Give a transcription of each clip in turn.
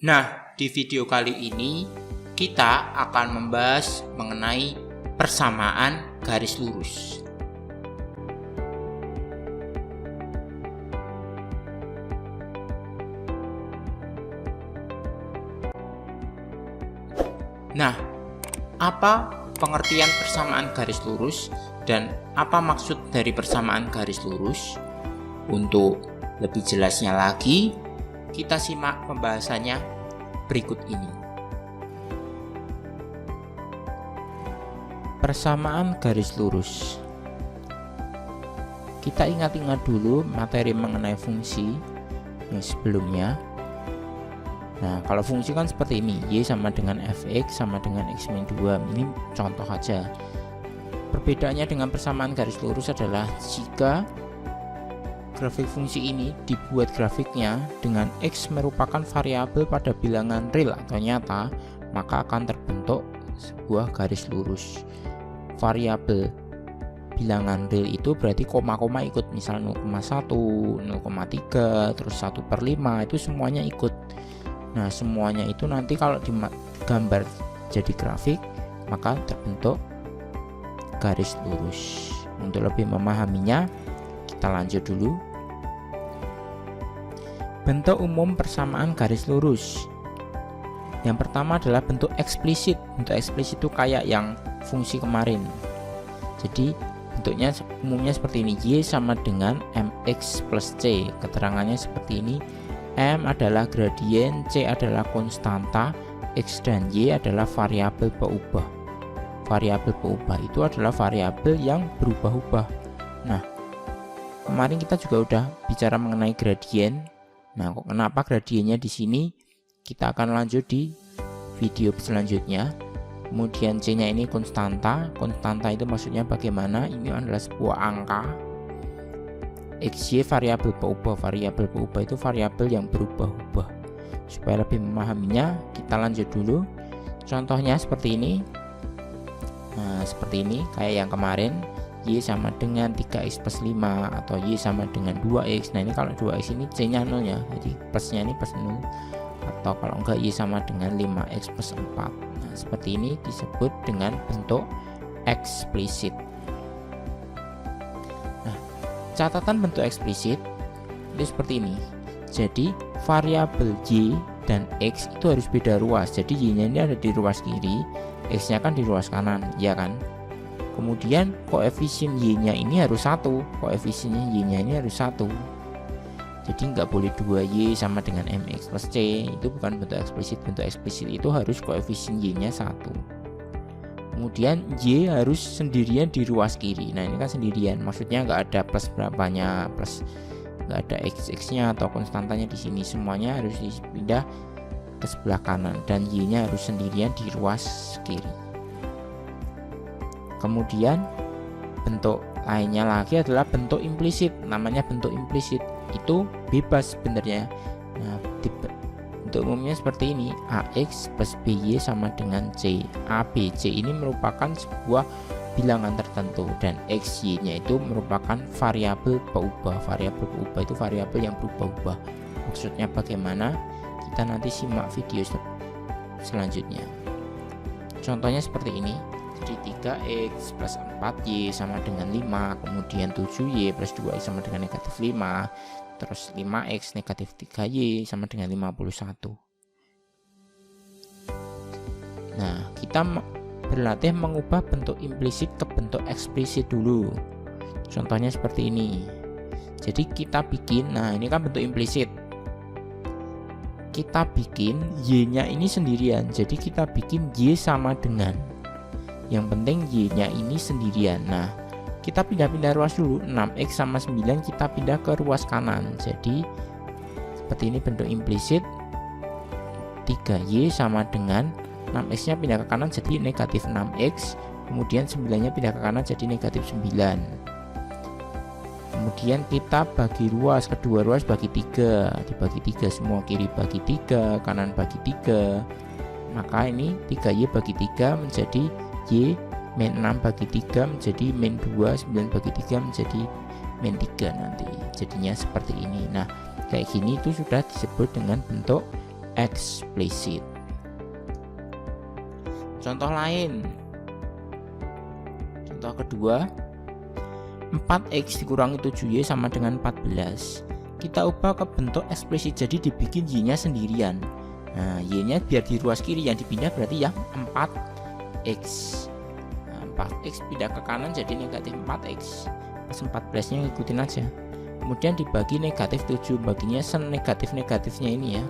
Nah, di video kali ini kita akan membahas mengenai persamaan garis lurus. Nah, apa pengertian persamaan garis lurus dan apa maksud dari persamaan garis lurus? Untuk lebih jelasnya lagi, kita simak pembahasannya berikut ini. Persamaan garis lurus. Kita ingat-ingat dulu materi mengenai fungsi yang sebelumnya. Nah, kalau fungsi kan seperti ini, y sama dengan fx sama dengan x-2. Ini contoh aja. Perbedaannya dengan persamaan garis lurus adalah jika grafik fungsi ini dibuat grafiknya dengan x merupakan variabel pada bilangan real atau nyata, maka akan terbentuk sebuah garis lurus. Variabel bilangan real itu berarti koma-koma ikut, misal 0,1, 0,3, terus 1/5, itu semuanya ikut. Nah, semuanya itu nanti kalau digambar jadi grafik, maka terbentuk garis lurus. Untuk lebih memahaminya, kita lanjut dulu. Bentuk umum persamaan garis lurus. Yang pertama adalah bentuk eksplisit. Bentuk eksplisit itu kayak yang fungsi kemarin. Jadi bentuknya umumnya seperti ini, y sama dengan mx plus c. Keterangannya seperti ini. M adalah gradien, C adalah konstanta, X dan Y adalah variabel peubah. Variabel peubah itu adalah variabel yang berubah-ubah. Nah, kemarin kita juga udah bicara mengenai gradien. Nah, kenapa gradiennya di sini? Kita akan lanjut di video selanjutnya. Kemudian C-nya ini konstanta. Konstanta itu maksudnya bagaimana? Ini adalah sebuah angka. XY variabel peubah. Variabel peubah itu variabel yang berubah-ubah. Supaya lebih memahaminya, kita lanjut dulu. Contohnya seperti ini. Nah, seperti ini kayak yang kemarin, y sama dengan 3x plus 5 atau y sama dengan 2x. Nah, ini kalau 2x ini c-nya 0 ya. Jadi plusnya ini plus 0. Atau kalau enggak, y sama dengan 5x plus 4. Nah, seperti ini disebut dengan bentuk eksplisit. Catatan bentuk eksplisit itu seperti ini. Jadi variabel y dan x itu harus beda ruas. Jadi y-nya ini ada di ruas kiri, x-nya kan di ruas kanan, ya kan? Kemudian koefisien y-nya ini harus 1. Koefisiennya y-nya ini harus 1. Jadi nggak boleh 2y sama dengan mx plus c. Itu bukan bentuk eksplisit. Bentuk eksplisit itu harus koefisien y-nya 1. Kemudian y harus sendirian di ruas kiri. Nah, ini kan sendirian, maksudnya nggak ada plus berapanya, plus nggak ada x-nya atau konstantanya di sini. Semuanya harus dipindah ke sebelah kanan dan y-nya harus sendirian di ruas kiri. Kemudian bentuk lainnya lagi adalah bentuk implisit. Namanya bentuk implisit itu bebas sebenarnya. Nah, bentuk umumnya seperti ini, AX plus BY sama dengan C. ABC ini merupakan sebuah bilangan tertentu dan XY-nya itu merupakan variabel peubah. Variabel peubah itu variabel yang berubah-ubah. Maksudnya bagaimana? Kita nanti simak video selanjutnya. Contohnya seperti ini. Jadi 3x plus 4y sama dengan 5, kemudian 7y plus 2x sama dengan negatif 5, terus 5x negatif 3y sama dengan 51. Nah, kita berlatih mengubah bentuk implisit ke bentuk eksplisit dulu. Contohnya seperti ini. Jadi kita bikin, nah ini kan bentuk implisit. Kita bikin y-nya ini sendirian. Jadi kita bikin y sama dengan, yang penting y-nya ini sendirian. Nah, kita pindah-pindah ruas dulu. 6x sama 9 kita pindah ke ruas kanan. Jadi seperti ini bentuk implisit. 3y sama dengan 6x nya pindah ke kanan jadi negatif 6x. Kemudian 9 nya pindah ke kanan jadi negatif 9. Kemudian kita bagi ruas, kedua ruas bagi 3. Dibagi 3 semua, kiri bagi 3, kanan bagi 3. Maka ini 3y bagi 3 menjadi y min 6 bagi 3 menjadi min 2, 9 bagi 3 menjadi min 3 nanti. Jadinya seperti ini. Nah, kayak gini itu sudah disebut dengan bentuk eksplisit. Contoh lain, contoh kedua, 4x dikurangi 7y sama dengan 14. Kita ubah ke bentuk eksplisit, jadi dibikin y-nya sendirian. Nah, y-nya biar di ruas kiri, yang dipindah berarti yang 4x. Nah, 4x pindah ke kanan jadi negatif 4x. Pas 14-nya ngikutin aja. Kemudian dibagi negatif 7, baginya senegatif-negatifnya ini ya.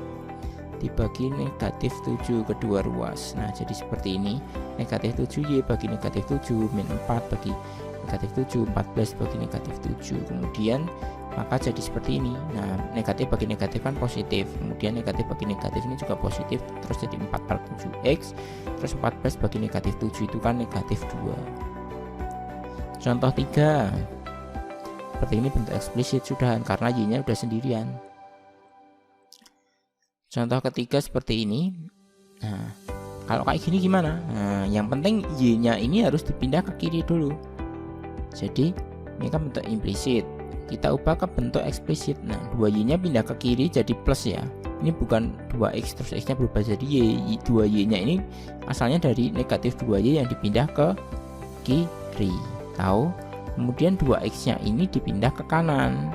Dibagi negatif 7 kedua ruas. Nah, jadi seperti ini. Negatif 7y bagi negatif 7, min 4 bagi negatif 7, 14 bagi negatif 7. Kemudian maka jadi seperti ini. Nah, negatif bagi negatif kan positif. Kemudian negatif bagi negatif ini juga positif. Terus jadi 4 per 7x. Terus 14 bagi negatif 7 itu kan negatif 2. Contoh 3. Seperti ini bentuk eksplisit sudah, karena y-nya udah sendirian. Contoh ketiga seperti ini. Nah, kalau kayak gini gimana? Nah, yang penting y-nya ini harus dipindah ke kiri dulu. Jadi ini kan bentuk implisit. Kita ubah ke bentuk eksplisit. Nah, 2y-nya pindah ke kiri jadi plus ya. Ini bukan 2x terus x-nya berubah jadi y. 2y-nya ini asalnya dari negatif 2y yang dipindah ke kiri. Tahu? Kemudian 2x-nya ini dipindah ke kanan.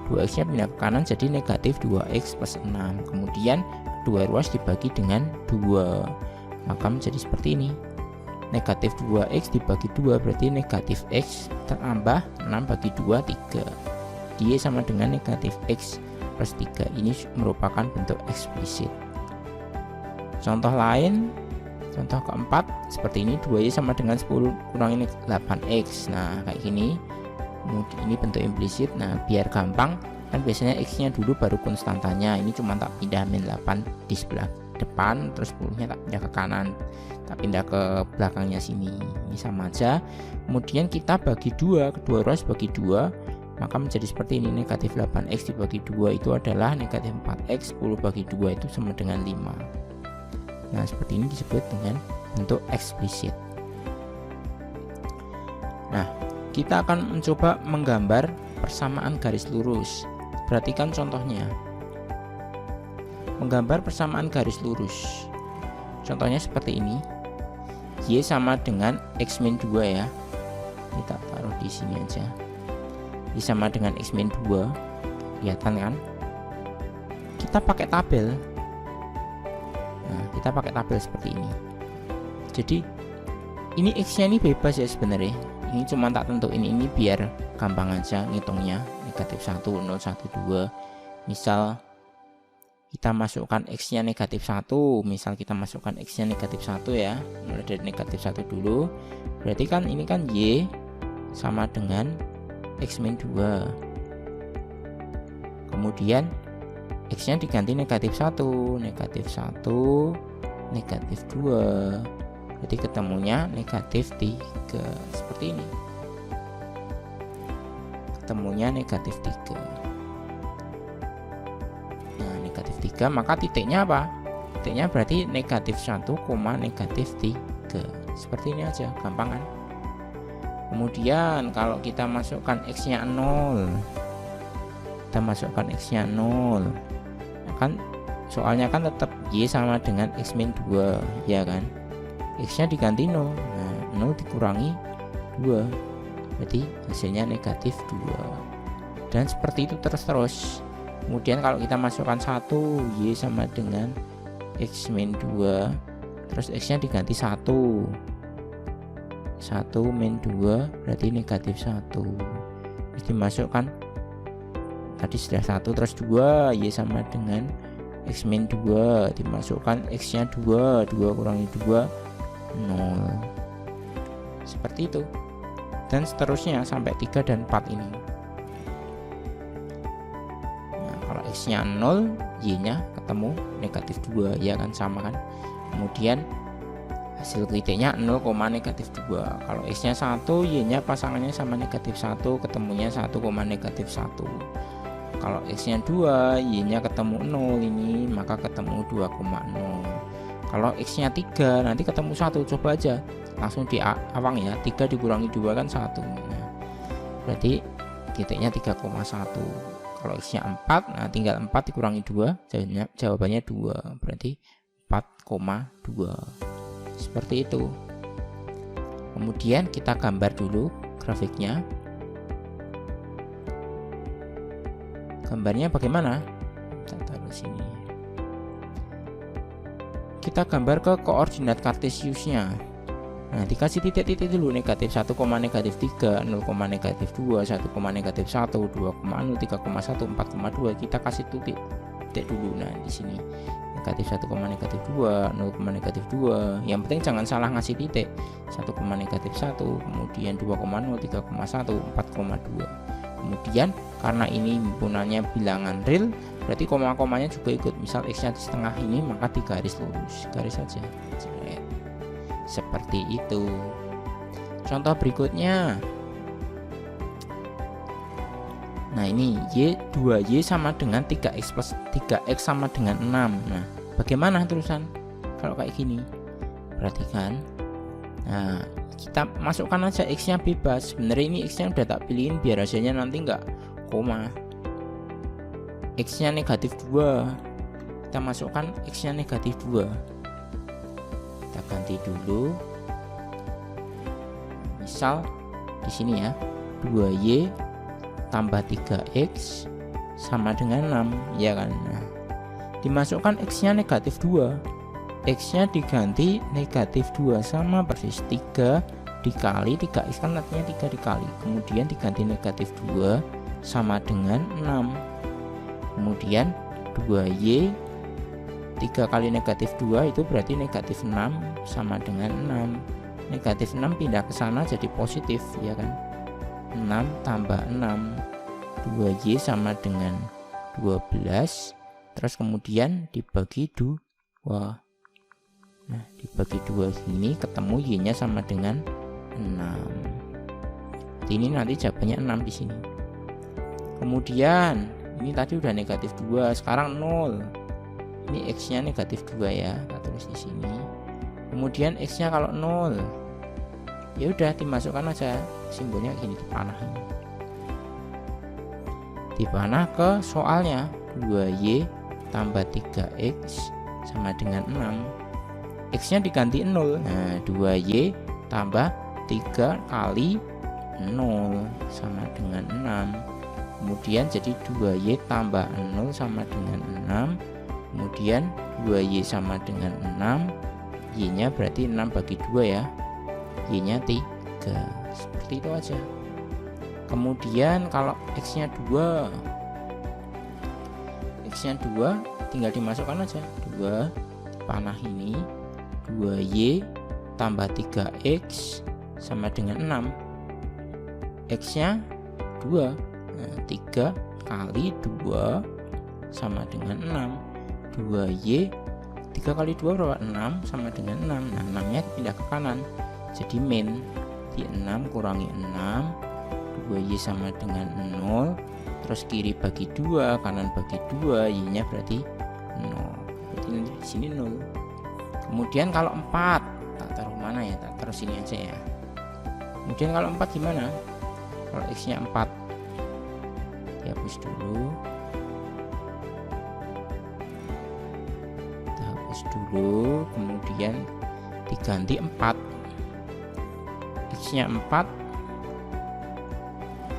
2x-nya pindah ke kanan jadi negatif 2x plus 6. Kemudian dua ruas dibagi dengan 2, maka menjadi seperti ini. Negatif 2x dibagi 2 berarti negatif x tambah 6 bagi 2, 3. Dia sama dengan negatif x plus 3. Ini merupakan bentuk eksplisit. Contoh lain, contoh keempat seperti ini. 2y sama dengan 10 kurangi 8x. Nah, kayak gini. Ini bentuk implisit. Nah, biar gampang kan biasanya x-nya dulu baru konstantanya. Ini cuma tak pindah min 8 di sebelah depan, terus 10-nya tak pindah ke kanan, tak pindah ke belakangnya sini. Ini sama aja. Kemudian kita bagi 2, kedua ruas bagi 2, maka menjadi seperti ini. Negatif 8x dibagi 2 itu adalah negatif 4x. 10 bagi 2 itu sama dengan 5. Nah, seperti ini disebut dengan bentuk eksplisit. Nah, kita akan mencoba menggambar persamaan garis lurus. Perhatikan contohnya. Menggambar persamaan garis lurus. Contohnya seperti ini. Y sama dengan x min 2 ya. Kita taruh di sini aja. Y sama dengan x min 2. Kelihatan kan? Kita pakai tabel. Nah, kita pakai tabel seperti ini. Jadi ini x-nya ini bebas ya sebenarnya. Ini cuma tak tentuin ini biar gampang aja ngitungnya. Negatif 1, 0, 1, 2. Misal kita masukkan x-nya negatif 1. Misal kita masukkan x-nya negatif 1 ya. Mulai dari negatif 1 dulu. Berarti kan ini kan y sama dengan x min 2. Kemudian x-nya diganti negatif 1, negatif 1, negatif 2. Jadi ketemunya negatif 3. Seperti ini. Ketemunya negatif 3. Nah, negatif 3, maka titiknya apa? Titiknya berarti negatif 1, negatif 3. Seperti ini aja, gampang kan? Kemudian kalau kita masukkan x-nya 0. Kita masukkan x-nya 0. Kan soalnya kan tetap y sama dengan x min 2, ya kan? X-nya diganti 0. Nah, 0 dikurangi 2. Berarti hasilnya negatif 2. Dan seperti itu terus. Kemudian kalau kita masukkan 1, y sama dengan x min 2. Terus x-nya diganti 1. 1 min 2 berarti negatif 1. Terus dimasukkan tadi sudah 1 terus 2, y sama dengan x min 2. Dimasukkan x-nya 2. 2 kurangi 2, 0. Seperti itu. Dan seterusnya sampai 3 dan 4 ini. Nah, kalau x-nya 0, y-nya ketemu negatif 2, ya kan, sama kan. Kemudian hasil titiknya 0, negatif 2. Kalau x-nya 1, y-nya pasangannya sama negatif 1, ketemunya 1, negatif 1. Kalau x-nya 2, y-nya ketemu 0 ini, maka ketemu 2,0. Kalau x-nya 3, nanti ketemu 1. Coba aja langsung diawang ya. 3 dikurangi 2 kan 1. Nah, berarti titiknya 3,1. Kalau X nya 4, nah tinggal 4 dikurangi 2, jawabannya 2, berarti 4,2. Seperti itu. Kemudian kita gambar dulu grafiknya. Gambarnya bagaimana? Kita taruh sini. Kita gambar ke koordinat kartesiusnya. Nah, dikasih titik-titik dulu, negatif 1, negatif 3, 0, negatif 2, 1, negatif 1, 2,0, 3,1, 4,2. Kita kasih titik dulu. Nah, di sini negatif 1, negatif 2, 0, negatif 2. Yang penting jangan salah ngasih titik. 1, negatif 1, kemudian 2,0, 3,1, 4,2. Kemudian karena ini himpunannya bilangan real, berarti koma-komanya juga ikut. Misal X nya di setengah ini, maka di garis lurus, garis saja. Seperti itu. Contoh berikutnya. Nah, ini Y 2Y sama dengan 3X plus 3X sama dengan 6. Nah, bagaimana terusan kalau kayak gini? Perhatikan. Nah, kita masukkan aja X nya bebas. Sebenarnya ini X nya udah tak pilihin biar hasilnya nanti enggak koma. X nya negatif 2, kita masukkan X nya negatif 2. Kita ganti dulu, misal di sini ya, 2Y tambah 3X sama dengan 6, ya kan. Nah, dimasukkan X nya negatif 2, X nya diganti negatif 2 sama persis 3 dikali 3X, kan artinya 3 dikali, kemudian diganti negatif 2 sama dengan 6. Kemudian 2Y 3 kali negatif 2 itu berarti negatif 6 sama dengan 6. Negatif 6 pindah ke sana jadi positif, ya kan. 6 tambah 6, 2Y sama dengan 12. Terus kemudian dibagi 2. Nah, dibagi 2 gini ketemu Y nya sama dengan 6. Ini nanti jawabannya 6 di sini. Kemudian ini tadi udah negatif 2, sekarang 0. Ini X nya negatif 2 ya, kita tulis di sini. Kemudian X nya kalau 0, ya udah dimasukkan aja simbolnya gini, dipanah ini. Dipanah ke soalnya, 2Y tambah 3X sama dengan 6. X nya diganti 0. Nah, 2Y tambah 3 kali 0 sama dengan 6. Kemudian jadi 2Y tambah 0 sama dengan 6. Kemudian 2Y sama dengan 6, Y nya berarti 6 bagi 2 ya, Y nya 3. Seperti itu aja. Kemudian kalau X nya 2, X nya 2 tinggal dimasukkan aja, 2 panah ini, 2Y tambah 3X sama dengan 6. X nya 2, nah, 3 kali 2 sama dengan 6. 2Y 3 kali 2 berapa? 6 sama dengan 6. Nah, 6 nya pindah ke kanan jadi min, di 6 kurangi 6, 2Y sama dengan 0. Terus kiri bagi 2, kanan bagi 2, Y nya berarti 0. Berarti nanti di sini 0. Kemudian kalau 4, tak taruh mana ya, tak taruh sini aja ya. Kemudian kalau 4 gimana? Kalau X nya 4, dihapus dulu, kemudian diganti 4. X nya 4,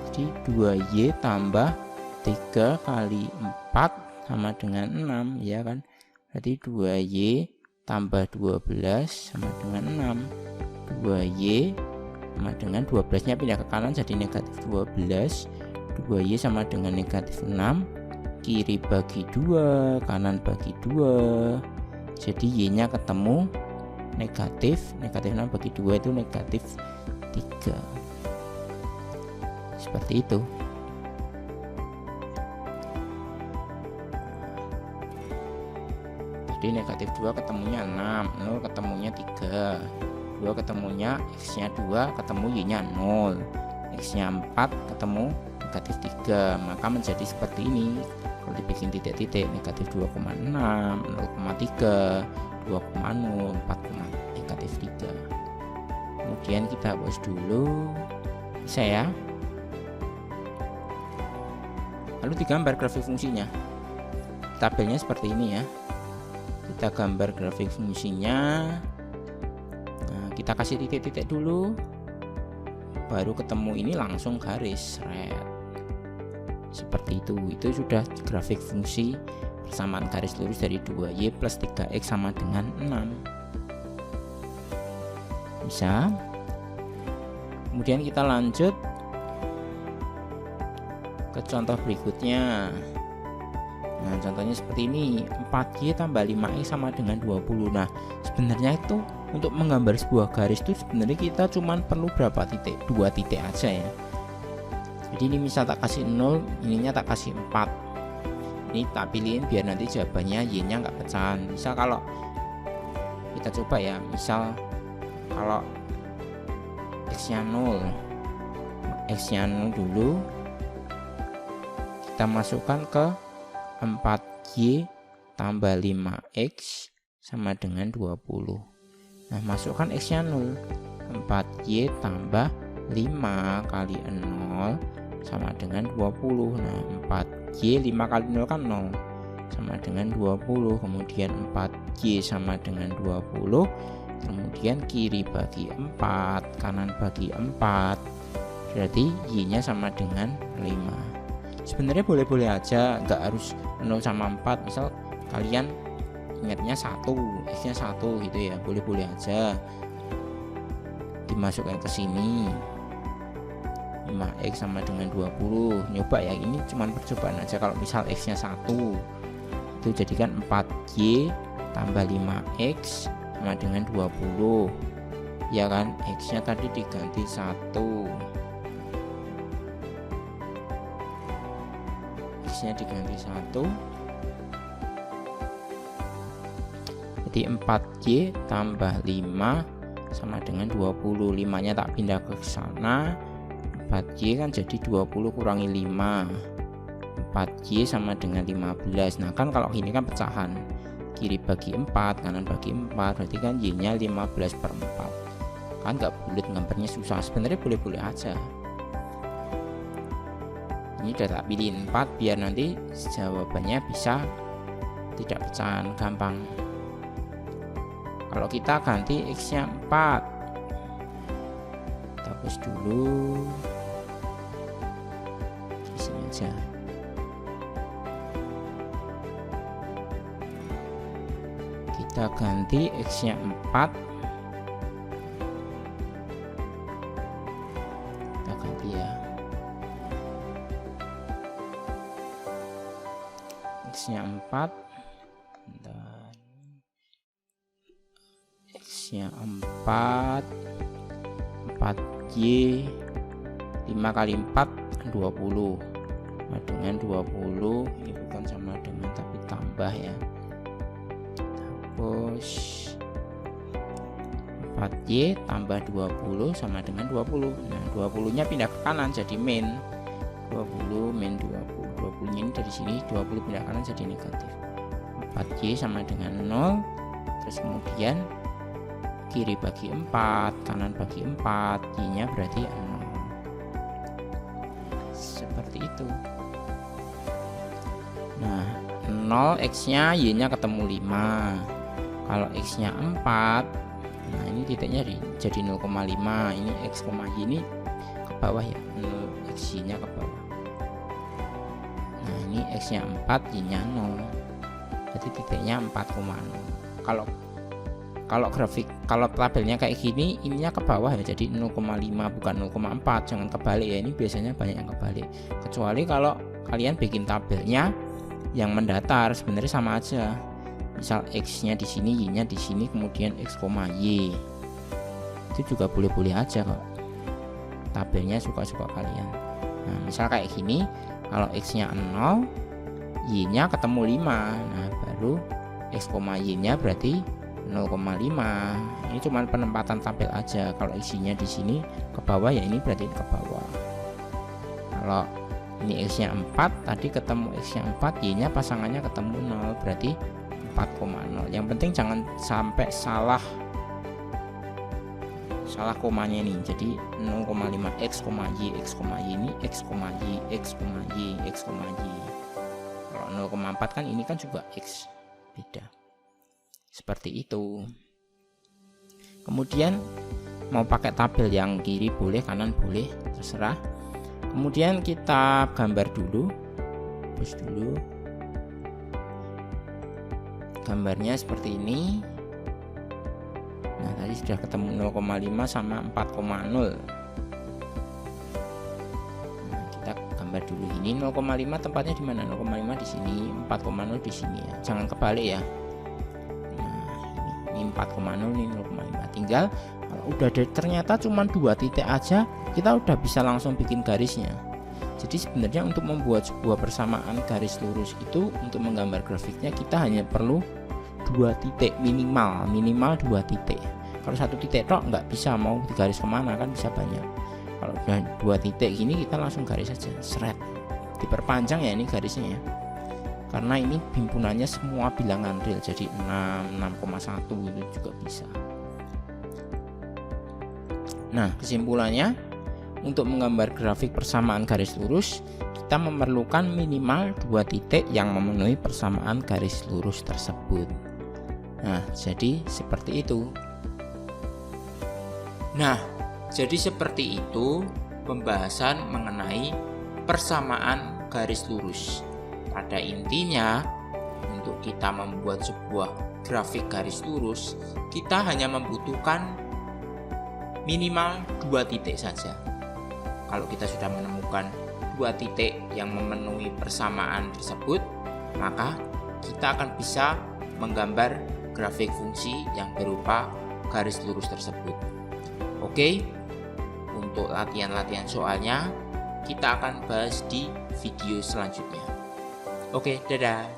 jadi 2Y tambah 3 kali 4 sama dengan 6, ya kan. Berarti 2Y tambah 12 sama dengan 6. 2Y sama dengan 12 nya pindah ke kanan jadi negatif 12. 2Y sama dengan negatif 6, kiri bagi 2, kanan bagi 2, jadi Y nya ketemu negatif 6 bagi 2 itu negatif 3. Seperti itu. Jadi negatif 2 ketemunya 6, 0 ketemunya 3, 2 ketemunya X nya 2, ketemu Y nya 0, X nya 4 ketemu negatif 3, maka menjadi seperti ini. Kalau dibikin titik-titik, negatif 2,6, 0,3, 2,0, 4, negatif 3. Kemudian kita hapus dulu, bisa ya. lalu digambar grafik fungsinya. Tabelnya seperti ini ya, kita gambar grafik fungsinya. Nah, kita kasih titik-titik dulu, baru ketemu ini langsung garis red seperti itu sudah grafik fungsi persamaan garis lurus dari 2y plus 3x sama dengan 6. Bisa. Kemudian kita lanjut ke contoh berikutnya. Nah, contohnya seperti ini, 4y tambah 5x sama dengan 20. Nah, sebenarnya itu untuk menggambar sebuah garis itu sebenarnya kita cuman perlu berapa titik? 2 titik aja ya. Jadi ini misal tak kasih 0, ininya tak kasih 4. Ini tak pilihin biar nanti jawabannya y-nya nggak pecahan. Misal kalau kita coba ya, misal kalau x-nya 0, x-nya 0 dulu, kita masukkan ke 4y tambah 5x sama dengan 20. Nah, masukkan x-nya 0, 4y tambah 5 kali 0 sama dengan 20. Nah, 4y 5 kali 0 kan 0 sama dengan 20. Kemudian 4y sama dengan 20. Kemudian kiri bagi 4, kanan bagi 4. Berarti y-nya sama dengan 5. Sebenarnya boleh-boleh aja, nggak harus 0 sama 4. Misal kalian ingatnya 1, x-nya 1 gitu ya, boleh-boleh aja dimasukkan ke sini. 5x sama dengan 20. Nyoba ya, ini cuman percobaan aja. Kalau misal x-nya 1, itu jadikan 4y tambah 5x sama dengan 20. Ya kan, x-nya tadi diganti 1, x-nya diganti 1. Jadi 4y tambah 5 sama dengan 20. 5 nya tak pindah ke sana, 4y kan jadi 20 kurangi 5, 4y sama dengan 15. Nah kan kalau ini kan pecahan, kiri bagi 4, kanan bagi 4, berarti kan y nya 15/4. Kan nggak bulat, gambarnya susah. Sebenarnya boleh-boleh aja. Ini udah tak pilih 4 biar nanti jawabannya bisa tidak pecahan, gampang. Kalau kita ganti x nya 4, kita hapus dulu di sini aja. Kita ganti x nya 4, kita ganti ya, x nya 4 dan x nya 4, 4y 5 kali 4 20 sama dengan 20. Ini bukan sama dengan tapi tambah ya, terus 4y tambah 20 sama dengan 20. Nah 20 nya pindah ke kanan jadi min 20, min 20. 20 nya ini dari sini, 20 pindah kanan jadi negatif. 4y sama dengan 0. Terus kemudian kiri bagi 4, kanan bagi 4, y nya berarti 0. Seperti itu. Nah 0 x nya, y nya ketemu 5. Kalau x nya 4, nah ini titiknya jadi 0,5. Ini x, y ini ke bawah ya, 0 x y nya ke bawah. Nah ini x nya 4, y nya 0, jadi titiknya 4,0. Kalau tabelnya kayak gini, ininya ke bawah ya, jadi 0,5 bukan 0,4. Jangan kebalik ya, ini biasanya banyak yang kebalik. Kecuali kalau kalian bikin tabelnya yang mendatar, sebenarnya sama aja. Misal x-nya di sini, y-nya di sini, kemudian x, y. Itu juga boleh-boleh aja kok. Tabelnya suka-suka kalian. Nah, misal kayak gini, kalau x-nya 0, y-nya ketemu 5. Nah, baru x, y-nya berarti 0,5. Ini cuma penempatan tabel aja. Kalau x-nya di sini ke bawah ya, ini berarti ke bawah. Kalau ini x-nya 4, tadi ketemu x-nya 4, y-nya pasangannya ketemu 0, berarti 4,0. Yang penting jangan sampai salah salah komanya ini, jadi 0,5 x, y, x, y ini x, y, x, y, x, y. Kalau 0,4 kan ini kan juga x, beda. Seperti itu. Kemudian mau pakai tabel yang kiri boleh, kanan boleh, terserah. Kemudian kita gambar dulu, hapus dulu. Gambarnya seperti ini. Nah, tadi sudah ketemu 0,5 sama 4,0. Nah, kita gambar dulu ini 0,5 tempatnya di mana? 0,5 di sini, 4,0 di sini ya. Jangan kebalik ya. Nah, ini 4,0, ini 0,5. Tinggal kalau udah ternyata cuma 2 titik aja, kita udah bisa langsung bikin garisnya. Jadi sebenarnya untuk membuat sebuah persamaan garis lurus itu, untuk menggambar grafiknya kita hanya perlu 2 titik minimal 2 titik. Kalau 1 titik tok nggak bisa, mau digaris kemana kan bisa banyak. Kalau udah 2 titik gini kita langsung garis saja, seret. Diperpanjang ya ini garisnya ya, karena ini himpunannya semua bilangan real, jadi 6, 6,1 itu juga bisa. Nah, kesimpulannya, untuk menggambar grafik persamaan garis lurus, kita memerlukan minimal 2 titik yang memenuhi persamaan garis lurus tersebut. Nah, jadi seperti itu. Nah, jadi seperti itu pembahasan mengenai persamaan garis lurus. Pada intinya, untuk kita membuat sebuah grafik garis lurus, kita hanya membutuhkan minimal 2 titik saja. Kalau kita sudah menemukan 2 titik yang memenuhi persamaan tersebut, maka kita akan bisa menggambar grafik fungsi yang berupa garis lurus tersebut. Oke, untuk latihan-latihan soalnya kita akan bahas di video selanjutnya. Oke, dadah.